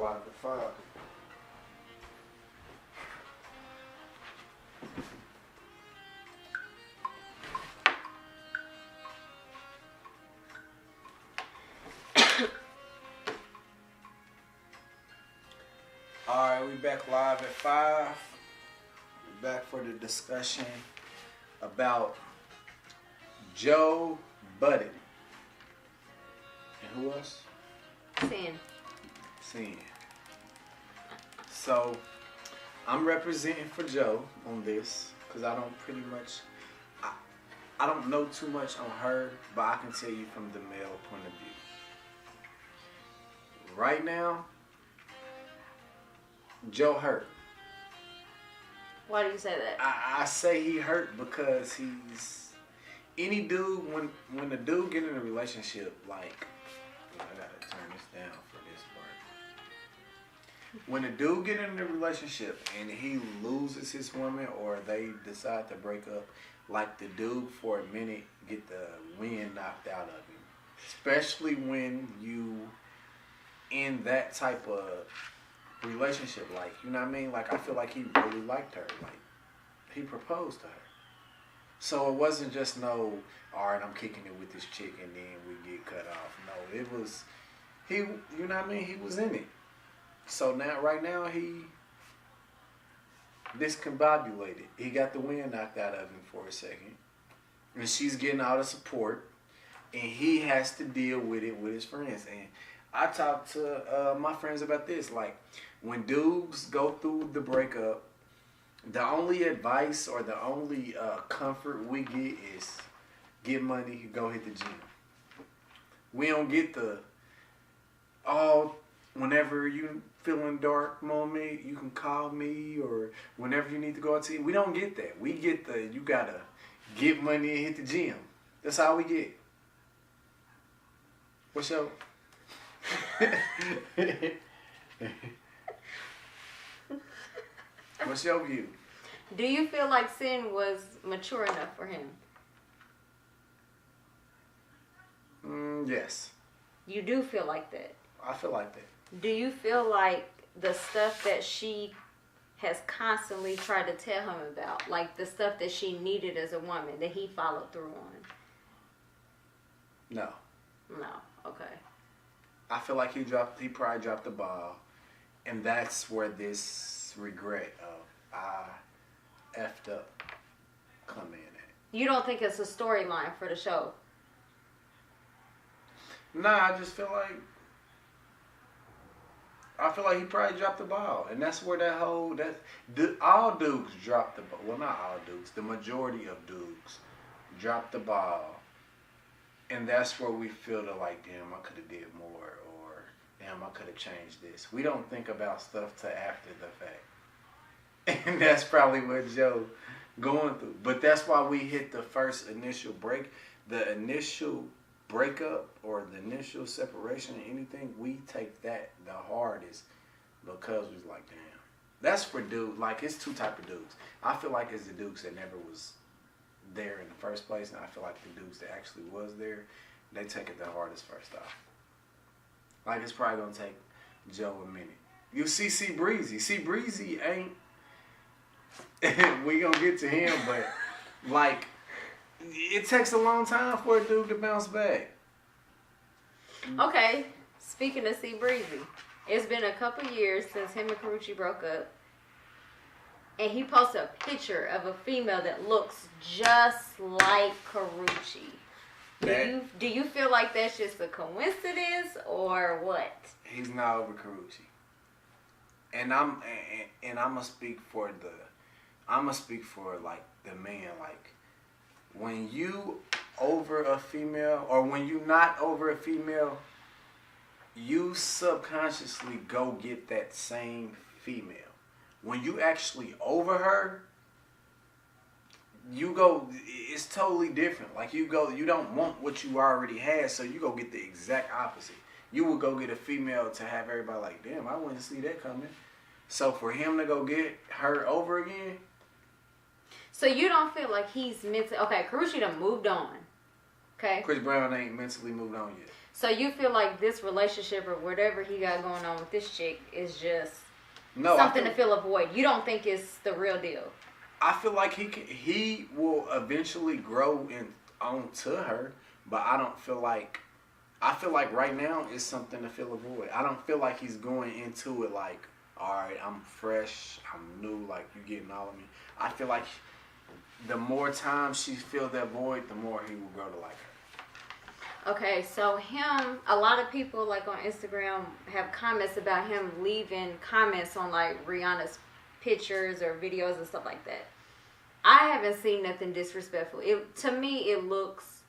live at 5. Alright, we back live at 5. We're back for the discussion about Joe Budden. And who else? Sin. So, I'm representing for Joe on this because I don't pretty much, I don't know too much on her, but I can tell you from the male point of view. Right now, Joe hurt. Why do you say that? I say he hurt because he's any dude when the dude get in a relationship, like I gotta turn this down for this part. When a dude get in a relationship and he loses his woman or they decide to break up, like the dude for a minute get the wind knocked out of him. Especially when you in that type of relationship, like, you know what I mean? Like, I feel like he really liked her. Like, he proposed to her. So it wasn't just no, all right, I'm kicking it with this chick and then we get cut off. No, it was, you know what I mean? He was in it. So now, right now, he discombobulated. He got the wind knocked out of him for a second. And she's getting all the support. And he has to deal with it with his friends. And I talked to my friends about this. Like, when dudes go through the breakup, the only advice or the only comfort we get is get money, go hit the gym. We don't get the, whenever you feeling dark moment, you can call me, or whenever you need to go out to eat. We don't get that. We get the, you gotta get money and hit the gym. That's all we get. What's your... What's your view? Do you feel like Sin was mature enough for him? Yes. You do feel like that? I feel like that. Do you feel like the stuff that she has constantly tried to tell him about, like the stuff that she needed as a woman, that he followed through on? No. No. Okay. I feel like he probably dropped the ball, and that's where this regret of I effed up come in at. You don't think it's a storyline for the show? Nah, I just feel like he probably dropped the ball, and that's where that whole all dudes dropped the ball. Well, not all dudes, the majority of dudes dropped the ball. And that's where we feel like, damn, I could have did more, or damn, I could have changed this. We don't think about stuff till after the fact. And that's probably what Joe going through. But that's why we hit the first initial break. The initial breakup or the initial separation or anything, we take that the hardest because we're like, damn. That's for dudes. Like, it's two type of dudes. I feel like it's the dudes that never was there in the first place, and I feel like the dudes that actually was there, they take it the hardest first off. Like, it's probably gonna take Joe a minute. You see Breezy. See, Breezy ain't we gonna get to him, but like, it takes a long time for a dude to bounce back. Okay, speaking of C Breezy, it's been a couple years since him and Karuchi broke up. And he posted a picture of a female that looks just like Karuchi. Do you feel like that's just a coincidence or what? He's not over Karuchi. And I'm gonna speak for like the man. Like, when you over a female or when you not over a female, you subconsciously go get that same female. When you actually over her, you go, it's totally different. Like, you don't want what you already had, so you go get the exact opposite. You would go get a female to have everybody like, damn, I wouldn't see that coming. So for him to go get her over again. So you don't feel like he's mentally, okay, Karuchi done moved on. Okay. Chris Brown ain't mentally moved on yet. So you feel like this relationship or whatever he got going on with this chick is just something to fill a void. You don't think it's the real deal. I feel like he will eventually grow onto her, but I feel like right now it's something to fill a void. I don't feel like he's going into it like, all right, I'm fresh, I'm new, like you getting all of me. I feel like the more time she fills that void, the more he will grow to like her. Okay, so a lot of people like on Instagram have comments about him leaving comments on like Rihanna's pictures or videos and stuff like that. I haven't seen nothing disrespectful. To me, it looks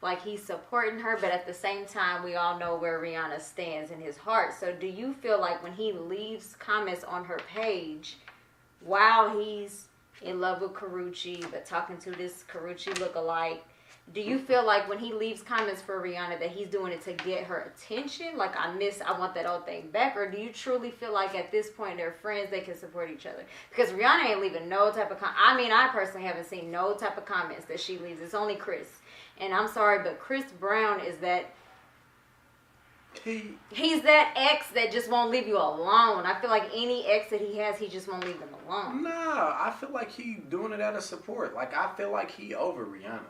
like he's supporting her, but at the same time, we all know where Rihanna stands in his heart. So do you feel like when he leaves comments on her page while he's in love with Karrueche, but talking to this Karrueche lookalike, do you feel like when he leaves comments for Rihanna that he's doing it to get her attention? Like, I want that old thing back. Or do you truly feel like at this point they're friends, they can support each other? Because Rihanna ain't leaving no type of I personally haven't seen no type of comments that she leaves. It's only Chris. And I'm sorry, but Chris Brown is that... He's that ex that just won't leave you alone. I feel like any ex that he has, he just won't leave them alone. Nah, I feel like he doing it out of support. Like, I feel like he over Rihanna, man.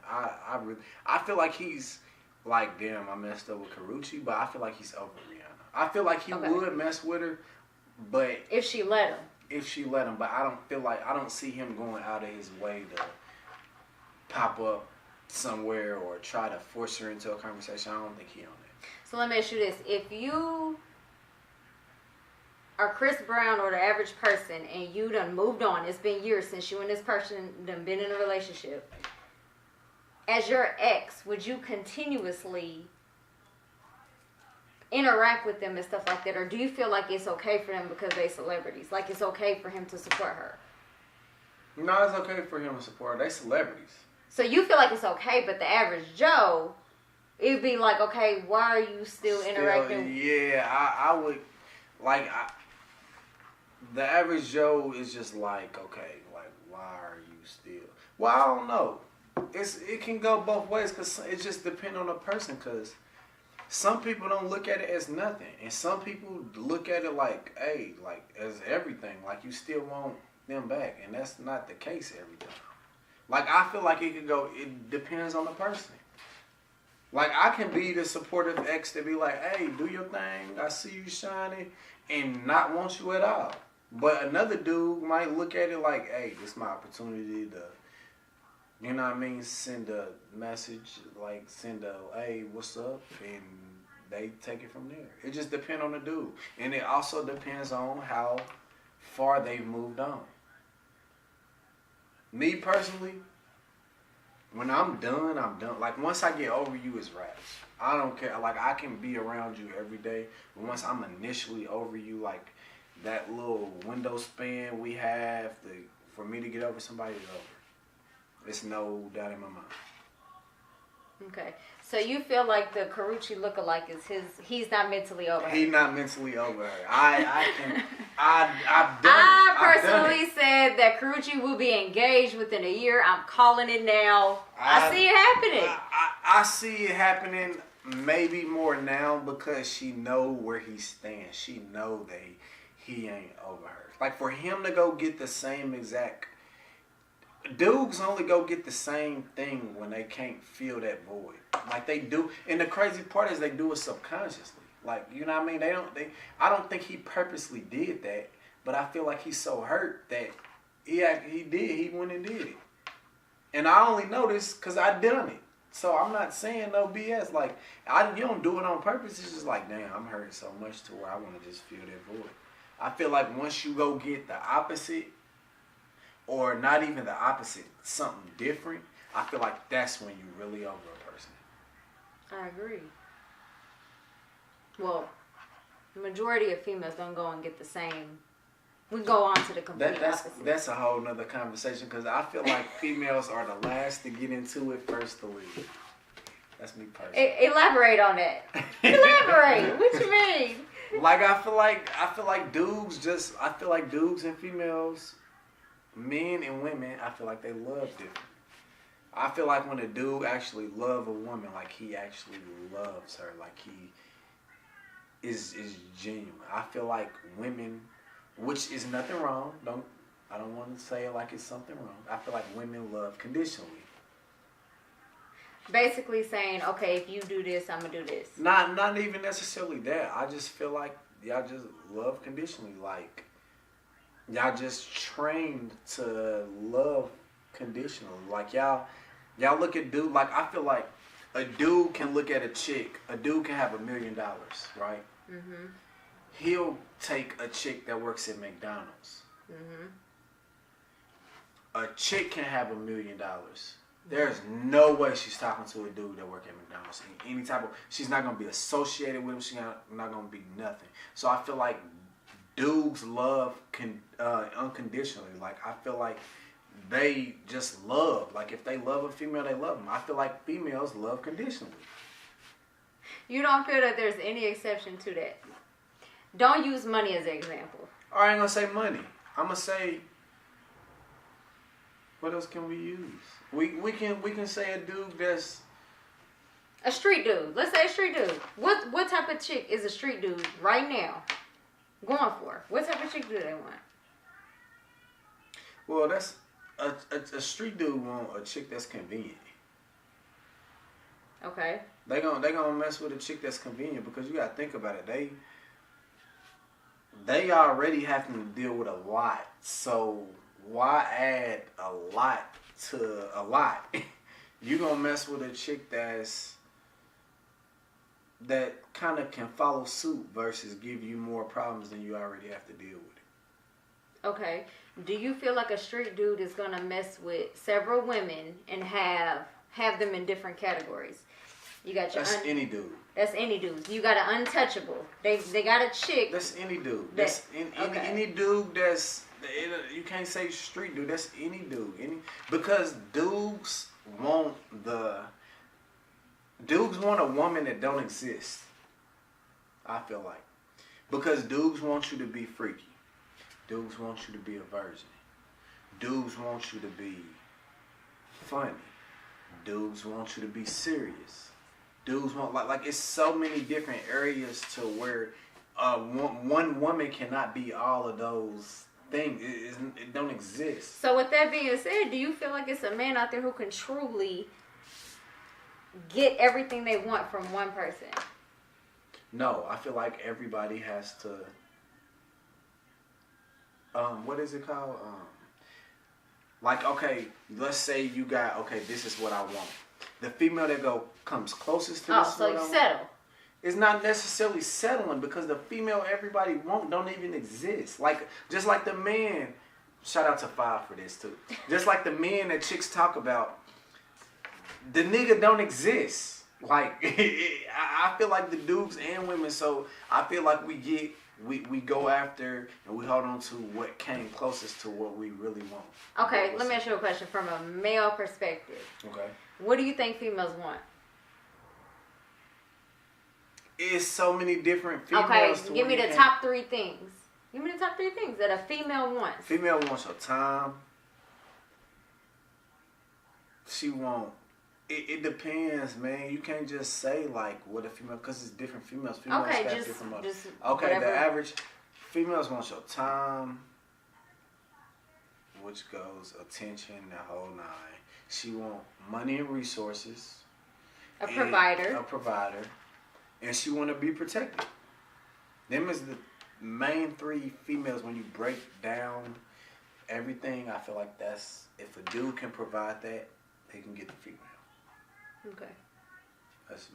I feel like he's like, damn, I messed up with Karrueche, but I feel like he's over Rihanna. I feel like he would mess with her, but if she let him. But I don't see him going out of his way to pop up somewhere or try to force her into a conversation. I don't think he on that. So let me ask you this: if you are Chris Brown or the average person, and you done moved on, it's been years since you and this person done been in a relationship. As your ex, would you continuously interact with them and stuff like that? Or do you feel like it's okay for them because they celebrities? Like it's okay for him to support her? No, it's okay for him to support her. They celebrities. So you feel like it's okay, but the average Joe, it'd be like, okay, why are you still interacting? Yeah, I would, like, the average Joe is just like, okay, like, why are you still? Well, I don't know. It can go both ways because it just depends on the person. Because some people don't look at it as nothing, and some people look at it like, hey, like as everything. Like you still want them back, and that's not the case every time. Like I feel like it could go. It depends on the person. Like I can be the supportive ex to be like, hey, do your thing. I see you shining, and not want you at all. But another dude might look at it like, hey, this is my opportunity to. You know what I mean? Send a message, like send a, hey, what's up? And they take it from there. It just depends on the dude. And it also depends on how far they've moved on. Me personally, when I'm done, I'm done. Like once I get over you, it's raps. I don't care. Like I can be around you every day. But once I'm initially over you, like that little window span we have for me to get over somebody is over. It's no doubt in my mind. Okay. So you feel like the Karrueche lookalike is he's not mentally over her. He's not mentally over her. I personally said that Karrueche will be engaged within a year. I'm calling it now. I see it happening. I see it happening maybe more now because she know where he stands. She know that he ain't over her. Like for him to go get the same exact... Dudes only go get the same thing when they can't feel that void. Like they do, and the crazy part is they do it subconsciously. Like you know what I mean? I don't think he purposely did that, but I feel like he's so hurt that he went and did it. And I only know this because I done it. So I'm not saying no BS. Like you don't do it on purpose. It's just like, damn, I'm hurting so much to where I want to just feel that void. I feel like once you go get the opposite. Or not even the opposite, something different, I feel like that's when you really over a person. I agree. Well, the majority of females don't go and get the same. We go on to the complete opposite. That's a whole nother conversation because I feel like females are the last to get into it, first to leave. That's me personally. Elaborate on that. Elaborate. What you mean? Like I feel like dudes and females. Men and women, I feel like they love different. I feel like when a dude actually love a woman, like he actually loves her, like he is genuine. I feel like women, which is nothing wrong. I don't want to say it like it's something wrong. I feel like women love conditionally. Basically saying, okay, if you do this, I'm gonna do this. Not even necessarily that. I just feel like y'all just love conditionally. Like y'all just trained to love conditionally. Like y'all look at dude. Like I feel like a dude can look at a chick. A dude can have $1 million, right? Mm-hmm. He'll take a chick that works at McDonald's. Mm-hmm. A chick can have $1 million. There's no way she's talking to a dude that works at McDonald's. Any type of, she's not gonna be associated with him. She's not gonna be nothing. So I feel like dudes love unconditionally. Like I feel like they just love. Like if they love a female, they love them. I feel like females love conditionally. You don't feel that there's any exception to that? Don't use money as an example. I ain't gonna say money. I'm gonna say, what else can we use? We can say a dude that's a street dude. Let's say a street dude. What type of chick is a street dude right now going for? What type of chick do they want? Well, that's a street dude want a chick that's convenient. Okay. They gonna mess with a chick that's convenient because you gotta think about it. They already having to deal with a lot. So why add a lot to a lot? You gonna mess with a chick that kind of can follow suit versus give you more problems than you already have to deal with. Okay. Do you feel like a street dude is gonna mess with several women and have them in different categories? You got your any dude. That's any dude. You got an untouchable. They got a chick. That's any dude. That's any dude that's, you can't say street dude. That's any dude. Because dudes want a woman that don't exist. I feel like. Because dudes want you to be freaky. Dudes want you to be a virgin. Dudes want you to be funny. Dudes want you to be serious. Dudes want like it's so many different areas to where one woman cannot be all of those things. It don't exist. So with that being said, do you feel like it's a man out there who can truly get everything they want from one person? No, I feel like everybody has to. What is it called? Like, okay, let's say you got, okay, this is what I want. The female that comes closest to this. Oh, so you settle. It's not necessarily settling because the female everybody want don't even exist. Like, just like the man, shout out to 5 for this too. Just like the men that chicks talk about, the nigga don't exist. Like, I feel like the dudes and women, so I feel like we go after and we hold on to what came closest to what we really want. Okay, let me ask you a question from a male perspective. Okay. What do you think females want? It's so many different females. Okay, give me the top 3 things. Give me the top 3 things that a female wants. Female wants your time. She want. It depends, man. You can't just say like what a female, because it's different females. Females okay, got just different just okay, whatever. The average females want your time, which goes attention, the whole 9. She want money and resources. A provider. A provider. And she want to be protected. Them is the main 3 females when you break down everything. I feel like that's, if a dude can provide that, he can get the female. Okay. That's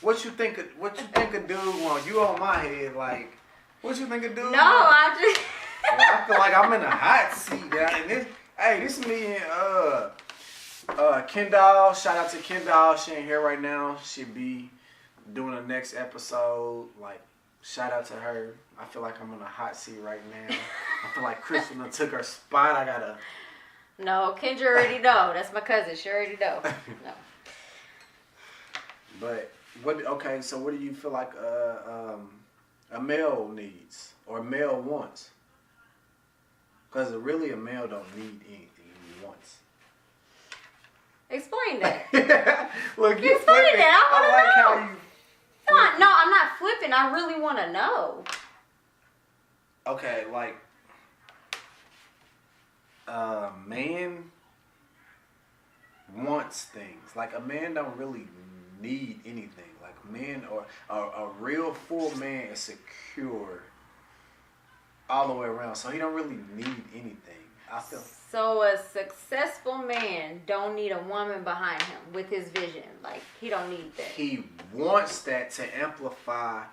what you think? What you think a dude want? You on my head, like what you think a dude? No, want? I just. Well, I feel like I'm in a hot seat, guys. And this me and Kendall. Shout out to Kendall. She ain't here right now. She be doing the next episode. Like, shout out to her. I feel like I'm in a hot seat right now. I feel like Crystal took her spot. I gotta. No, Kendra already know. That's my cousin. She already know. No. But what? Okay, so what do you feel like a male needs or a male wants? Because really, a male don't need anything. He wants. Explain that. Look, you Explain flipping. that. I like want how to know. you. No, I'm not flipping. I really want to know. Okay, like, man wants things. Like, a man don't really need anything. Like, men or a real full man is secure all the way around. So he don't really need anything. I feel. So a successful man don't need a woman behind him with his vision. Like, he don't need that. He wants that to amplify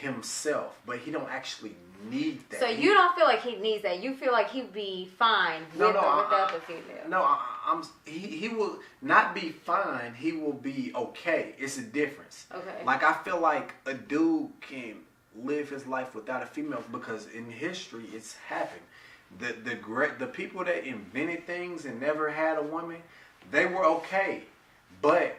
himself, but he don't actually need that. So you don't feel like he needs that. You feel like he'd be fine with or without the female. No, he will not be fine. He will be okay. It's a difference. Okay. Like, I feel like a dude can live his life without a female because in history it's happened. The people that invented things and never had a woman, they were okay. But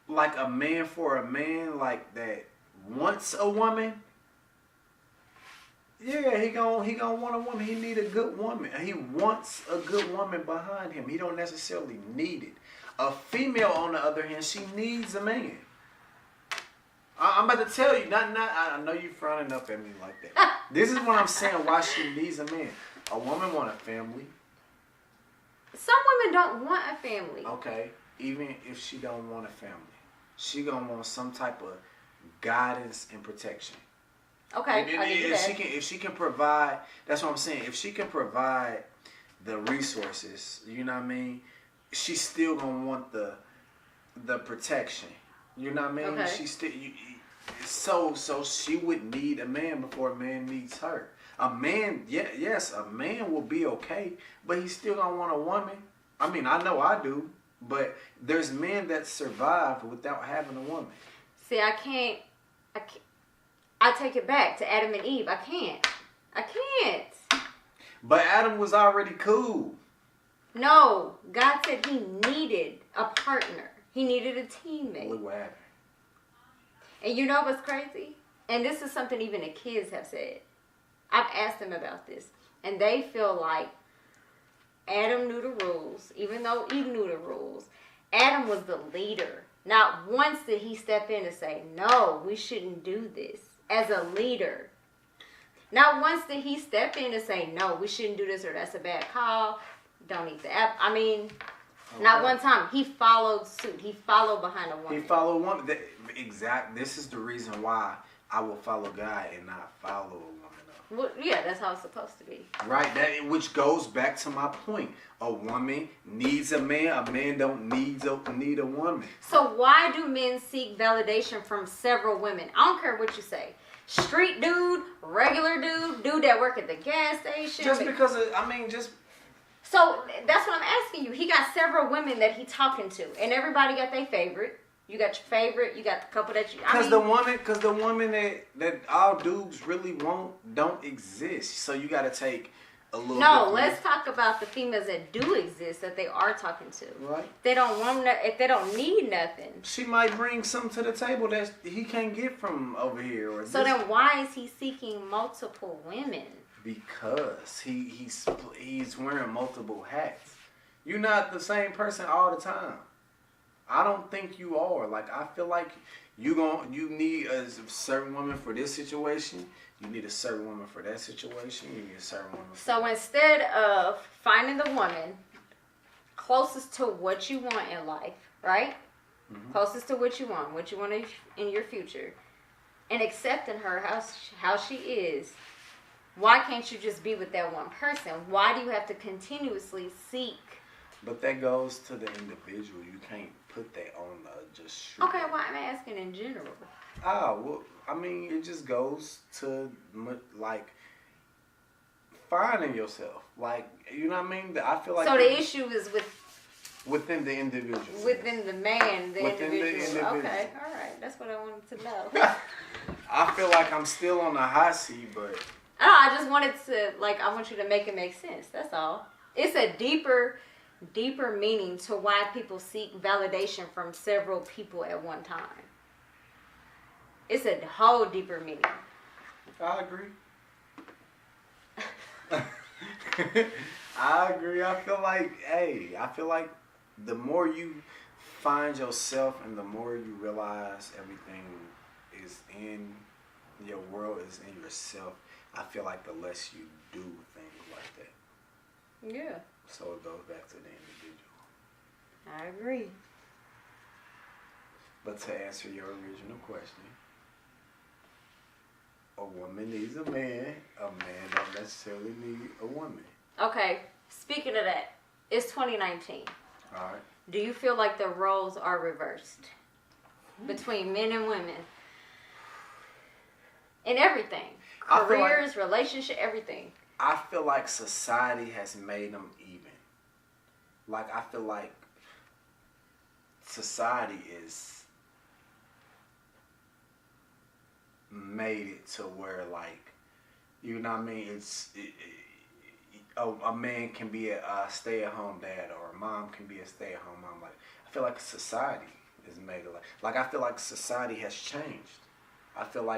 like a man for a man like that wants a woman, yeah, he gonna want a woman. He need a good woman. He wants a good woman behind him. He don't necessarily need it. A female, on the other hand, she needs a man. I'm about to tell you, I know you frowning up at me like that. This is what I'm saying, why she needs a man. A woman want a family. Some women don't want a family. Okay, even if she don't want a family, she gonna want some type of guidance and protection. Okay, if she can provide, that's what I'm saying. If she can provide the resources, you know what I mean, she's still gonna want the protection. You know what I mean? Okay. She still so she would need a man before a man needs her. A man, yes, a man will be okay, but he's still gonna want a woman. I mean, I know I do, but there's men that survive without having a woman. See, I can't. I take it back to Adam and Eve. I can't. But Adam was already cool. No, God said he needed a partner. He needed a teammate. Look what happened. And you know what's crazy? And this is something even the kids have said. I've asked them about this. And they feel like Adam knew the rules, even though Eve knew the rules. Adam was the leader. Not once did he step in and say, no, we shouldn't do this. As a leader. Not once did he step in and say, no, we shouldn't do this or that's a bad call. Don't eat the apple. I mean... Okay. Not one time. He followed suit. He followed behind a woman. He followed woman. This is the reason why I will follow God and not follow a woman. Well, yeah, that's how it's supposed to be. Right. Which goes back to my point. A woman needs a man. A man don't need a woman. So why do men seek validation from several women? I don't care what you say. Street dude, regular dude that work at the gas station. Just because So that's what I'm asking you. He got several women that he talking to, and everybody got their favorite. You got your favorite. You got the couple that you. Because the woman that all dudes really want don't exist. So you got to take a little. No, let's talk about the females that do exist that they are talking to. Right. They don't want if they don't need nothing. She might bring something to the table that he can't get from over here. So then, why is he seeking multiple women? Because he's wearing multiple hats. You're not the same person all the time. I don't think you are. Like, I feel like you need a certain woman for this situation. You need a certain woman for that situation. You need a certain woman. So instead of finding the woman closest to what you want in life, right? Mm-hmm. Closest to what you want in your future, and accepting her how she is. Why can't you just be with that one person? Why do you have to continuously seek? But that goes to the individual. You can't put that on just shoot. Okay, well, I'm asking in general. Well, I mean, it just goes to, like, finding yourself. Like, you know what I mean? I feel like... So the issue is within the individual. Within the man, within individual. The individual. Okay, all right. That's what I wanted to know. I feel like I'm still on the hot seat, but... No, I just wanted to, I want you to make it make sense. That's all. It's a deeper meaning to why people seek validation from several people at one time. It's a whole deeper meaning. I agree. I agree. I feel like the more you find yourself and the more you realize everything is in your world, is in yourself, I feel like the less you do things like that. Yeah. So it goes back to the individual. I agree. But to answer your original question, a woman needs a man don't necessarily need a woman. Okay, speaking of that, it's 2019. Alright. Do you feel like the roles are reversed between men and women? In everything. Careers, relationship, everything. I feel like society has made them even. Like, I feel like society is made it to where, like, you know what I mean? A man can be a stay-at-home dad, or a mom can be a stay-at-home mom. Like, I feel like society is made it like I feel like society has changed. I feel like